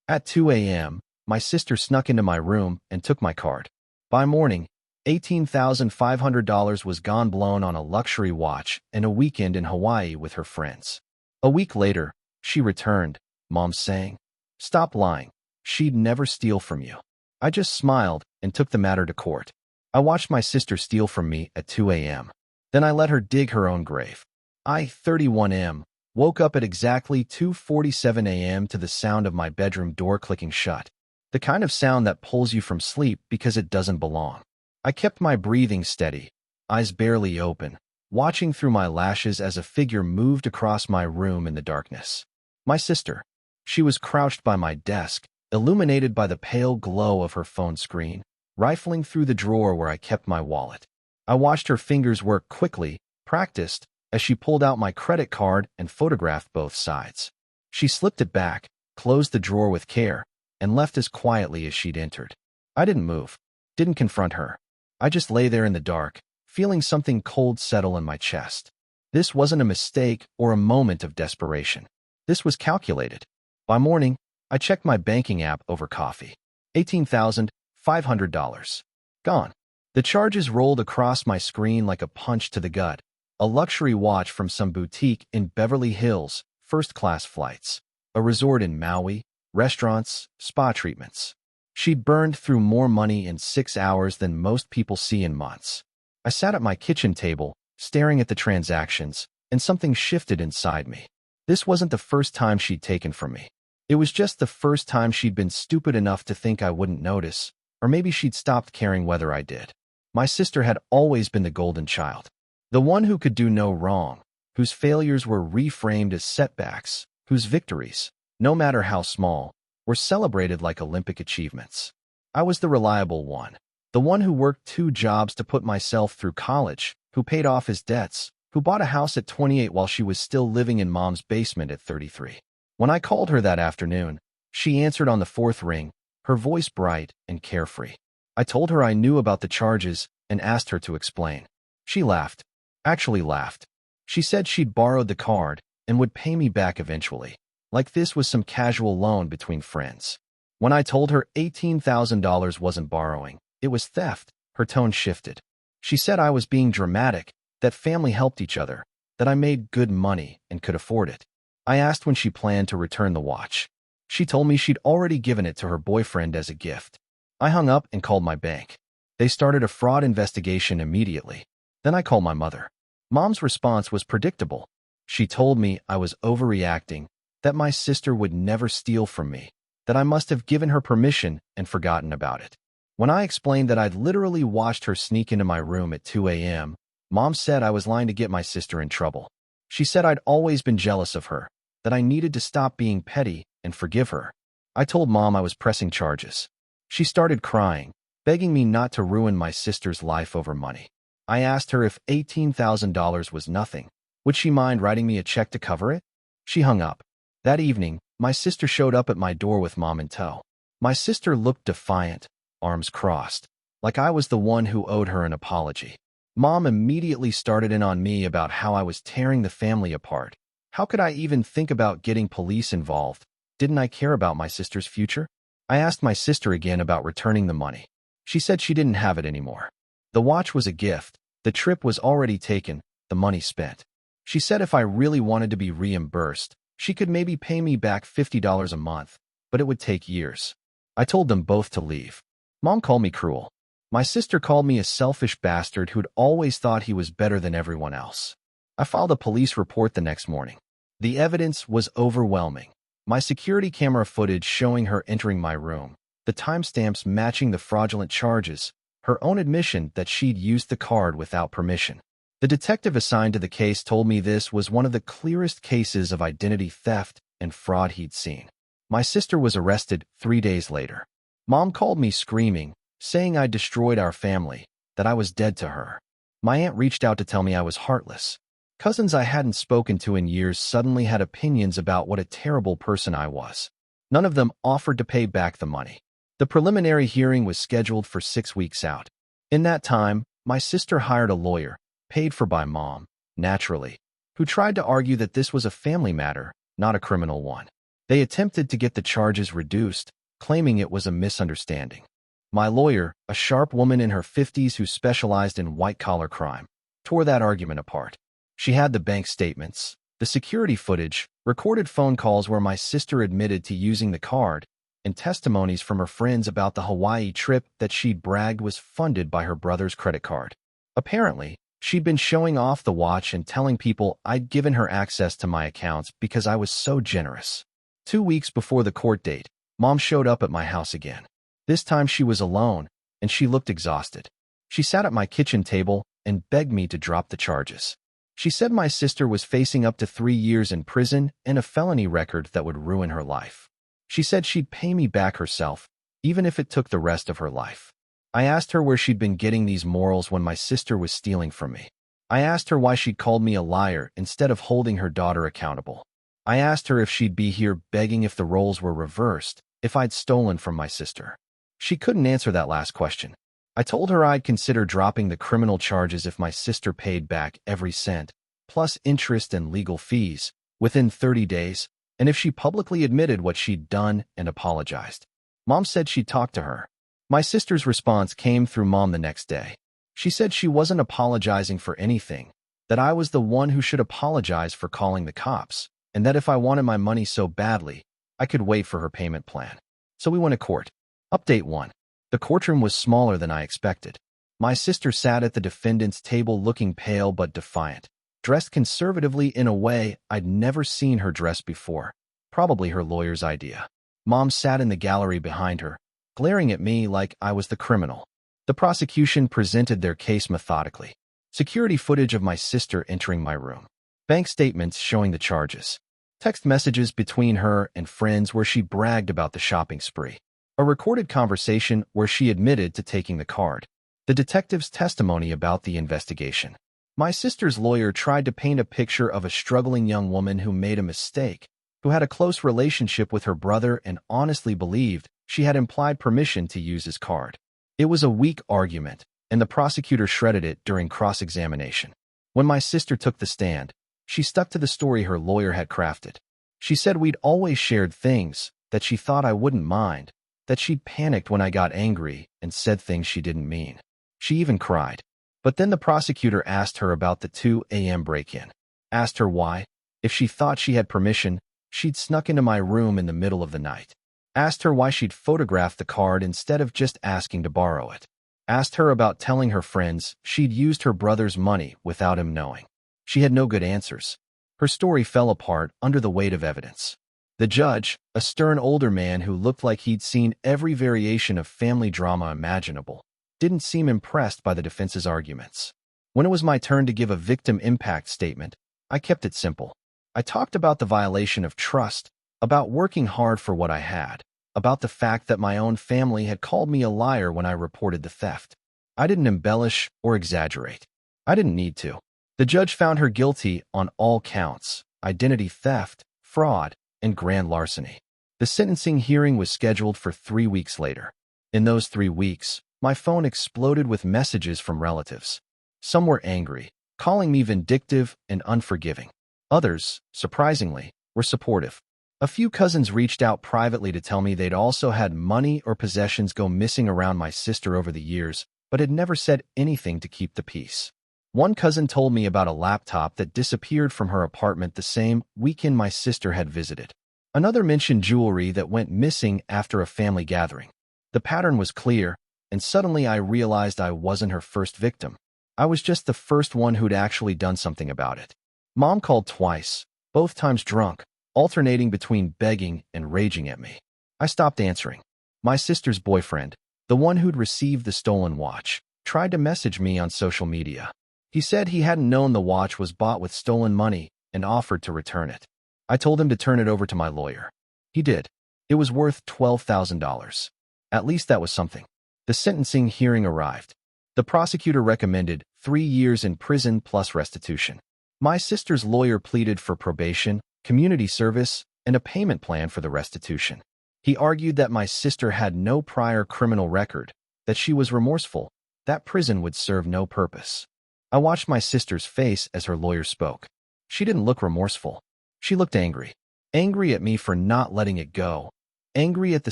At 2 a.m., my sister snuck into my room and took my card. By morning, $18,500 was gone, blown on a luxury watch and a weekend in Hawaii with her friends. A week later, she returned, Mom saying, "Stop lying. She'd never steal from you." I just smiled and took the matter to court. I watched my sister steal from me at 2 a.m. Then I let her dig her own grave. I, 31M, woke up at exactly 2:47 a.m. to the sound of my bedroom door clicking shut. The kind of sound that pulls you from sleep because it doesn't belong. I kept my breathing steady, eyes barely open, watching through my lashes as a figure moved across my room in the darkness. My sister. She was crouched by my desk, illuminated by the pale glow of her phone screen, rifling through the drawer where I kept my wallet. I watched her fingers work quickly, practiced, as she pulled out my credit card and photographed both sides. She slipped it back, closed the drawer with care, and left as quietly as she'd entered. I didn't move, didn't confront her. I just lay there in the dark, feeling something cold settle in my chest. This wasn't a mistake or a moment of desperation. This was calculated. By morning, I checked my banking app over coffee. $18,500. Gone. The charges rolled across my screen like a punch to the gut. A luxury watch from some boutique in Beverly Hills, first-class flights. A resort in Maui, restaurants, spa treatments. She'd burned through more money in 6 hours than most people see in months. I sat at my kitchen table, staring at the transactions, and something shifted inside me. This wasn't the first time she'd taken from me. It was just the first time she'd been stupid enough to think I wouldn't notice, or maybe she'd stopped caring whether I did. My sister had always been the golden child. The one who could do no wrong, whose failures were reframed as setbacks, whose victories, no matter how small, were celebrated like Olympic achievements. I was the reliable one, the one who worked 2 jobs to put myself through college, who paid off his debts, who bought a house at 28 while she was still living in Mom's basement at 33. When I called her that afternoon, she answered on the 4th ring, her voice bright and carefree. I told her I knew about the charges and asked her to explain. She laughed. Actually laughed. She said she'd borrowed the card and would pay me back eventually, like this was some casual loan between friends. When I told her $18,000 wasn't borrowing, it was theft, her tone shifted. She said I was being dramatic, that family helped each other, that I made good money and could afford it. I asked when she planned to return the watch. She told me she'd already given it to her boyfriend as a gift. I hung up and called my bank. They started a fraud investigation immediately. Then I called my mother. Mom's response was predictable. She told me I was overreacting, that my sister would never steal from me, that I must have given her permission and forgotten about it. When I explained that I'd literally watched her sneak into my room at 2 a.m., Mom said I was lying to get my sister in trouble. She said I'd always been jealous of her, that I needed to stop being petty and forgive her. I told Mom I was pressing charges. She started crying, begging me not to ruin my sister's life over money. I asked her if $18,000 was nothing, would she mind writing me a check to cover it? She hung up. That evening, my sister showed up at my door with Mom in tow. My sister looked defiant, arms crossed, like I was the one who owed her an apology. Mom immediately started in on me about how I was tearing the family apart. How could I even think about getting police involved? Didn't I care about my sister's future? I asked my sister again about returning the money. She said she didn't have it anymore. The watch was a gift, the trip was already taken, the money spent. She said if I really wanted to be reimbursed, she could maybe pay me back $50 a month, but it would take years. I told them both to leave. Mom called me cruel. My sister called me a selfish bastard who'd always thought he was better than everyone else. I filed a police report the next morning. The evidence was overwhelming. My security camera footage showing her entering my room, the timestamps matching the fraudulent charges, her own admission that she'd used the card without permission. The detective assigned to the case told me this was one of the clearest cases of identity theft and fraud he'd seen. My sister was arrested 3 days later. Mom called me screaming, saying I'd destroyed our family, that I was dead to her. My aunt reached out to tell me I was heartless. Cousins I hadn't spoken to in years suddenly had opinions about what a terrible person I was. None of them offered to pay back the money. The preliminary hearing was scheduled for 6 weeks out. In that time, my sister hired a lawyer, paid for by Mom, naturally, who tried to argue that this was a family matter, not a criminal one. They attempted to get the charges reduced, claiming it was a misunderstanding. My lawyer, a sharp woman in her 50s who specialized in white-collar crime, tore that argument apart. She had the bank statements, the security footage, recorded phone calls where my sister admitted to using the card, and testimonies from her friends about the Hawaii trip that she'd bragged was funded by her brother's credit card. Apparently, she'd been showing off the watch and telling people I'd given her access to my accounts because I was so generous. 2 weeks before the court date, Mom showed up at my house again. This time she was alone, and she looked exhausted. She sat at my kitchen table and begged me to drop the charges. She said my sister was facing up to 3 years in prison and a felony record that would ruin her life. She said she'd pay me back herself, even if it took the rest of her life. I asked her where she'd been getting these morals when my sister was stealing from me. I asked her why she'd called me a liar instead of holding her daughter accountable. I asked her if she'd be here begging if the roles were reversed, if I'd stolen from my sister. She couldn't answer that last question. I told her I'd consider dropping the criminal charges if my sister paid back every cent, plus interest and legal fees, within 30 days, and if she publicly admitted what she'd done and apologized. Mom said she'd talk to her. My sister's response came through Mom the next day. She said she wasn't apologizing for anything, that I was the one who should apologize for calling the cops, and that if I wanted my money so badly, I could wait for her payment plan. So we went to court. Update 1. The courtroom was smaller than I expected. My sister sat at the defendant's table looking pale but defiant, dressed conservatively in a way I'd never seen her dress before, probably her lawyer's idea. Mom sat in the gallery behind her, glaring at me like I was the criminal. The prosecution presented their case methodically. Security footage of my sister entering my room. Bank statements showing the charges. Text messages between her and friends where she bragged about the shopping spree. A recorded conversation where she admitted to taking the card. The detective's testimony about the investigation. My sister's lawyer tried to paint a picture of a struggling young woman who made a mistake, who had a close relationship with her brother and honestly believed she had implied permission to use his card. It was a weak argument, and the prosecutor shredded it during cross-examination. When my sister took the stand, she stuck to the story her lawyer had crafted. She said we'd always shared things, that she thought I wouldn't mind, that she'd panicked when I got angry and said things she didn't mean. She even cried. But then the prosecutor asked her about the 2 a.m. break-in. Asked her why, if she thought she had permission, she'd snuck into my room in the middle of the night. Asked her why she'd photographed the card instead of just asking to borrow it. Asked her about telling her friends she'd used her brother's money without him knowing. She had no good answers. Her story fell apart under the weight of evidence. The judge, a stern older man who looked like he'd seen every variation of family drama imaginable, didn't seem impressed by the defense's arguments. When it was my turn to give a victim impact statement, I kept it simple. I talked about the violation of trust, about working hard for what I had, about the fact that my own family had called me a liar when I reported the theft. I didn't embellish or exaggerate. I didn't need to. The judge found her guilty on all counts: identity theft, fraud, and grand larceny. The sentencing hearing was scheduled for 3 weeks later. In those 3 weeks, my phone exploded with messages from relatives. Some were angry, calling me vindictive and unforgiving. Others, surprisingly, were supportive. A few cousins reached out privately to tell me they'd also had money or possessions go missing around my sister over the years, but had never said anything to keep the peace. One cousin told me about a laptop that disappeared from her apartment the same weekend my sister had visited. Another mentioned jewelry that went missing after a family gathering. The pattern was clear, and suddenly I realized I wasn't her first victim. I was just the first one who'd actually done something about it. Mom called twice, both times drunk, alternating between begging and raging at me. I stopped answering. My sister's boyfriend, the one who'd received the stolen watch, tried to message me on social media. He said he hadn't known the watch was bought with stolen money and offered to return it. I told him to turn it over to my lawyer. He did. It was worth $12,000. At least that was something. The sentencing hearing arrived. The prosecutor recommended 3 years in prison plus restitution. My sister's lawyer pleaded for probation, community service, and a payment plan for the restitution. He argued that my sister had no prior criminal record, that she was remorseful, that prison would serve no purpose. I watched my sister's face as her lawyer spoke. She didn't look remorseful. She looked angry. Angry at me for not letting it go. Angry at the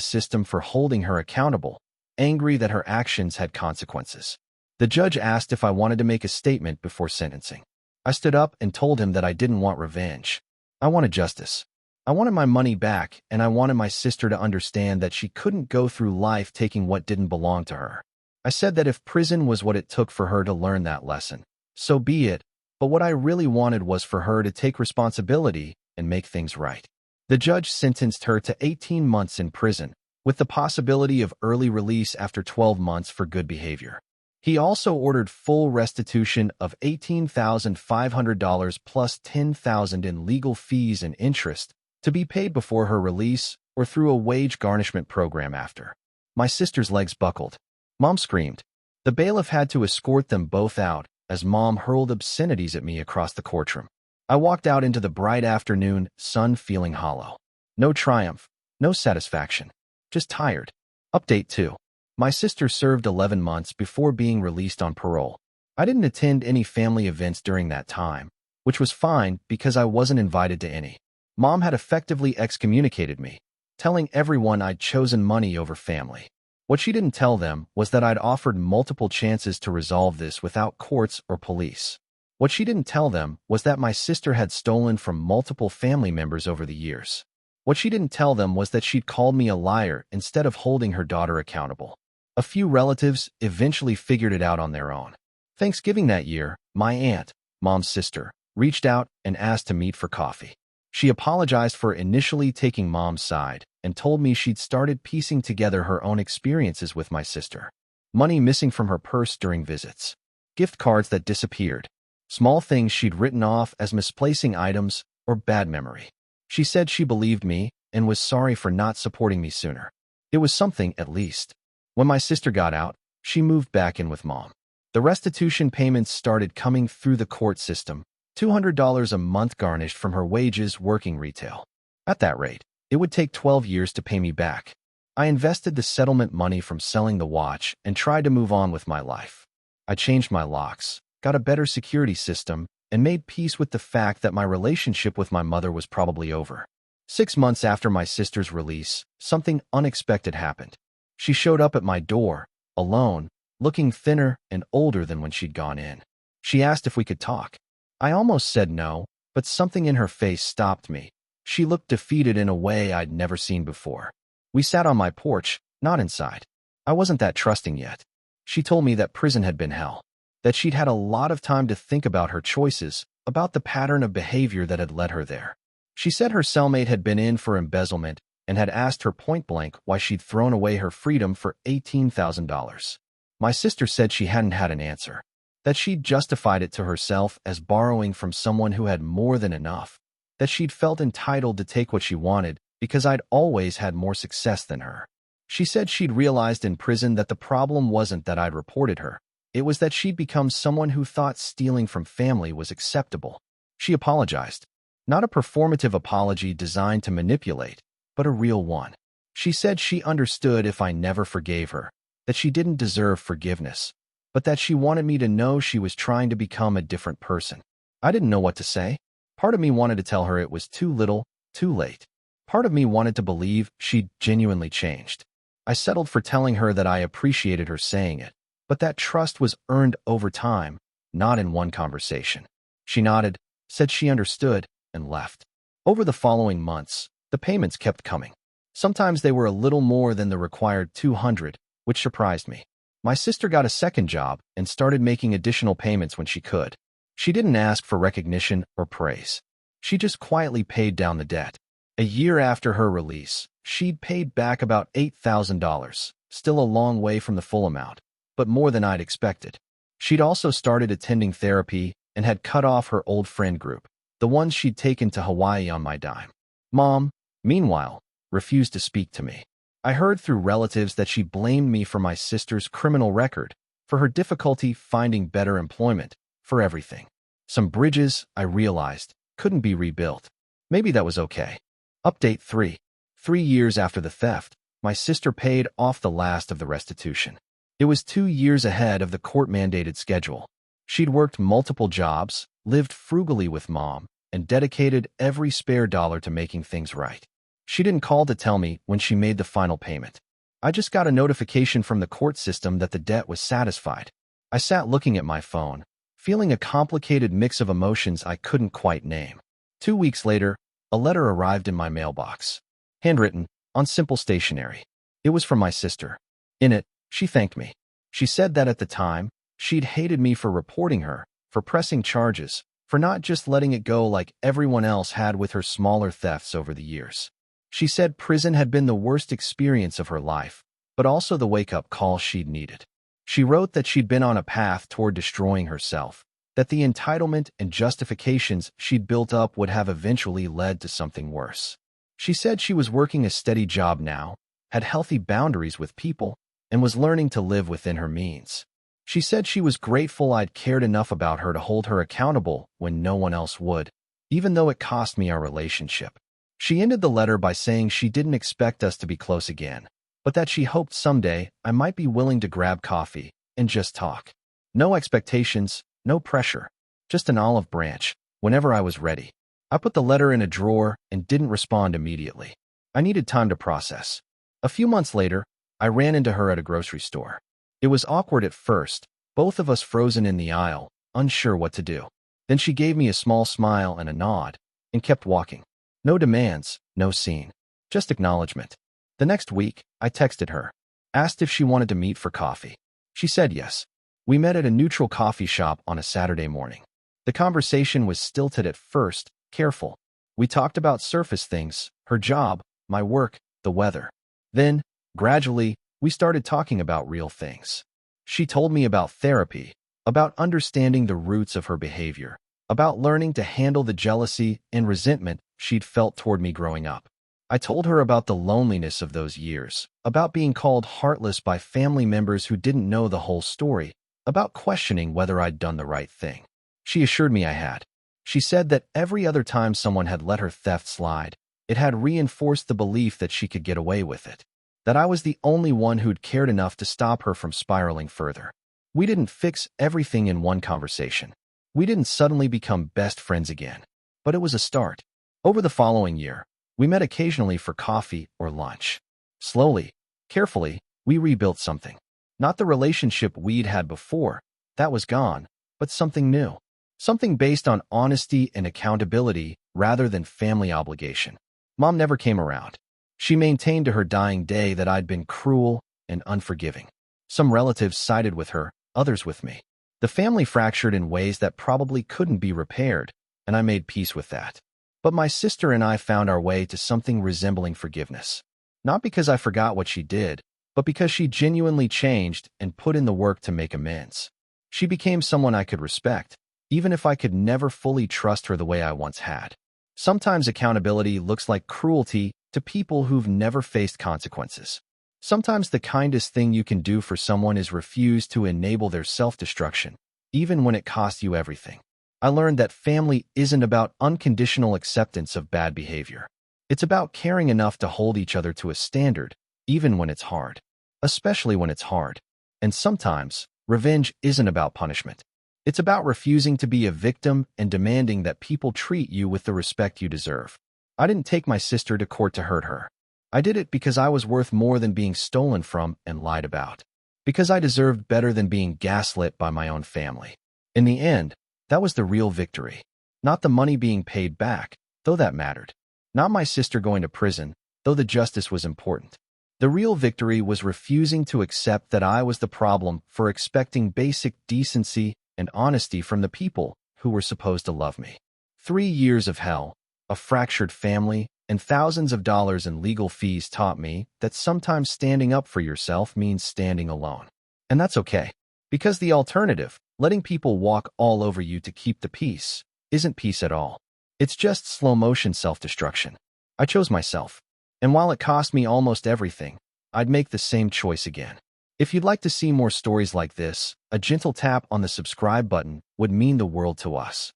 system for holding her accountable. Angry that her actions had consequences. The judge asked if I wanted to make a statement before sentencing. I stood up and told him that I didn't want revenge. I wanted justice. I wanted my money back, and I wanted my sister to understand that she couldn't go through life taking what didn't belong to her. I said that if prison was what it took for her to learn that lesson, so be it, but what I really wanted was for her to take responsibility and make things right. The judge sentenced her to 18 months in prison, with the possibility of early release after 12 months for good behavior. He also ordered full restitution of $18,500 plus $10,000 in legal fees and interest to be paid before her release or through a wage garnishment program after. My sister's legs buckled. Mom screamed. The bailiff had to escort them both out as Mom hurled obscenities at me across the courtroom. I walked out into the bright afternoon sun feeling hollow. No triumph, no satisfaction, just tired. Update 2. My sister served 11 months before being released on parole. I didn't attend any family events during that time, which was fine because I wasn't invited to any. Mom had effectively excommunicated me, telling everyone I'd chosen money over family. What she didn't tell them was that I'd offered multiple chances to resolve this without courts or police. What she didn't tell them was that my sister had stolen from multiple family members over the years. What she didn't tell them was that she'd called me a liar instead of holding her daughter accountable. A few relatives eventually figured it out on their own. Thanksgiving that year, my aunt, Mom's sister, reached out and asked to meet for coffee. She apologized for initially taking Mom's side and told me she'd started piecing together her own experiences with my sister. Money missing from her purse during visits. Gift cards that disappeared. Small things she'd written off as misplacing items or bad memory. She said she believed me and was sorry for not supporting me sooner. It was something, at least. When my sister got out, she moved back in with Mom. The restitution payments started coming through the court system, $200 a month garnished from her wages working retail. At that rate, it would take 12 years to pay me back. I invested the settlement money from selling the watch and tried to move on with my life. I changed my locks, got a better security system, and made peace with the fact that my relationship with my mother was probably over. 6 months after my sister's release, something unexpected happened. She showed up at my door, alone, looking thinner and older than when she'd gone in. She asked if we could talk. I almost said no, but something in her face stopped me. She looked defeated in a way I'd never seen before. We sat on my porch, not inside. I wasn't that trusting yet. She told me that prison had been hell, that she'd had a lot of time to think about her choices, about the pattern of behavior that had led her there. She said her cellmate had been in for embezzlement and had asked her point-blank why she'd thrown away her freedom for $18,000. My sister said she hadn't had an answer, that she'd justified it to herself as borrowing from someone who had more than enough, that she'd felt entitled to take what she wanted because I'd always had more success than her. She said she'd realized in prison that the problem wasn't that I'd reported her. It was that she'd become someone who thought stealing from family was acceptable. She apologized. Not a performative apology designed to manipulate, but a real one. She said she understood if I never forgave her, that she didn't deserve forgiveness, but that she wanted me to know she was trying to become a different person. I didn't know what to say. Part of me wanted to tell her it was too little, too late. Part of me wanted to believe she'd genuinely changed. I settled for telling her that I appreciated her saying it, but that trust was earned over time, not in one conversation. She nodded, said she understood, and left. Over the following months, the payments kept coming. Sometimes they were a little more than the required $200, which surprised me. My sister got a second job and started making additional payments when she could. She didn't ask for recognition or praise. She just quietly paid down the debt. A year after her release, she'd paid back about $8,000, still a long way from the full amount, but more than I'd expected. She'd also started attending therapy and had cut off her old friend group, the ones she'd taken to Hawaii on my dime. Mom, meanwhile, refused to speak to me. I heard through relatives that she blamed me for my sister's criminal record, for her difficulty finding better employment, for everything. Some bridges, I realized, couldn't be rebuilt. Maybe that was okay. Update 3. 3 years after the theft, my sister paid off the last of the restitution. It was 2 years ahead of the court-mandated schedule. She'd worked multiple jobs, lived frugally with Mom, and dedicated every spare dollar to making things right. She didn't call to tell me when she made the final payment. I just got a notification from the court system that the debt was satisfied. I sat looking at my phone, feeling a complicated mix of emotions I couldn't quite name. 2 weeks later, a letter arrived in my mailbox. Handwritten, on simple stationery. It was from my sister. In it, she thanked me. She said that at the time, she'd hated me for reporting her, for pressing charges, for not just letting it go like everyone else had with her smaller thefts over the years. She said prison had been the worst experience of her life, but also the wake-up call she'd needed. She wrote that she'd been on a path toward destroying herself, that the entitlement and justifications she'd built up would have eventually led to something worse. She said she was working a steady job now, had healthy boundaries with people, and was learning to live within her means. She said she was grateful I'd cared enough about her to hold her accountable when no one else would, even though it cost me our relationship. She ended the letter by saying she didn't expect us to be close again, but that she hoped someday I might be willing to grab coffee and just talk. No expectations, no pressure, just an olive branch, whenever I was ready. I put the letter in a drawer and didn't respond immediately. I needed time to process. A few months later, I ran into her at a grocery store. It was awkward at first, both of us frozen in the aisle, unsure what to do. Then she gave me a small smile and a nod, and kept walking. No demands, no scene, just acknowledgement. The next week, I texted her, asked if she wanted to meet for coffee. She said yes. We met at a neutral coffee shop on a Saturday morning. The conversation was stilted at first, careful. We talked about surface things, her job, my work, the weather. Then, gradually, we started talking about real things. She told me about therapy, about understanding the roots of her behavior, about learning to handle the jealousy and resentment she'd felt toward me growing up. I told her about the loneliness of those years, about being called heartless by family members who didn't know the whole story, about questioning whether I'd done the right thing. She assured me I had. She said that every other time someone had let her theft slide, it had reinforced the belief that she could get away with it, that I was the only one who'd cared enough to stop her from spiraling further. We didn't fix everything in one conversation. We didn't suddenly become best friends again, but it was a start. Over the following year, we met occasionally for coffee or lunch. Slowly, carefully, we rebuilt something. Not the relationship we'd had before, that was gone, but something new. Something based on honesty and accountability rather than family obligation. Mom never came around. She maintained to her dying day that I'd been cruel and unforgiving. Some relatives sided with her, others with me. The family fractured in ways that probably couldn't be repaired, and I made peace with that. But my sister and I found our way to something resembling forgiveness. Not because I forgot what she did, but because she genuinely changed and put in the work to make amends. She became someone I could respect, even if I could never fully trust her the way I once had. Sometimes accountability looks like cruelty to people who've never faced consequences. Sometimes the kindest thing you can do for someone is refuse to enable their self-destruction, even when it costs you everything. I learned that family isn't about unconditional acceptance of bad behavior. It's about caring enough to hold each other to a standard, even when it's hard. Especially when it's hard. And sometimes, revenge isn't about punishment. It's about refusing to be a victim and demanding that people treat you with the respect you deserve. I didn't take my sister to court to hurt her. I did it because I was worth more than being stolen from and lied about. Because I deserved better than being gaslit by my own family. In the end, that was the real victory. Not the money being paid back, though that mattered. Not my sister going to prison, though the justice was important. The real victory was refusing to accept that I was the problem for expecting basic decency and honesty from the people who were supposed to love me. 3 years of hell, a fractured family, and thousands of dollars in legal fees taught me that sometimes standing up for yourself means standing alone. And that's okay. Because the alternative, letting people walk all over you to keep the peace, isn't peace at all. It's just slow-motion self-destruction. I chose myself. And while it cost me almost everything, I'd make the same choice again. If you'd like to see more stories like this, a gentle tap on the subscribe button would mean the world to us.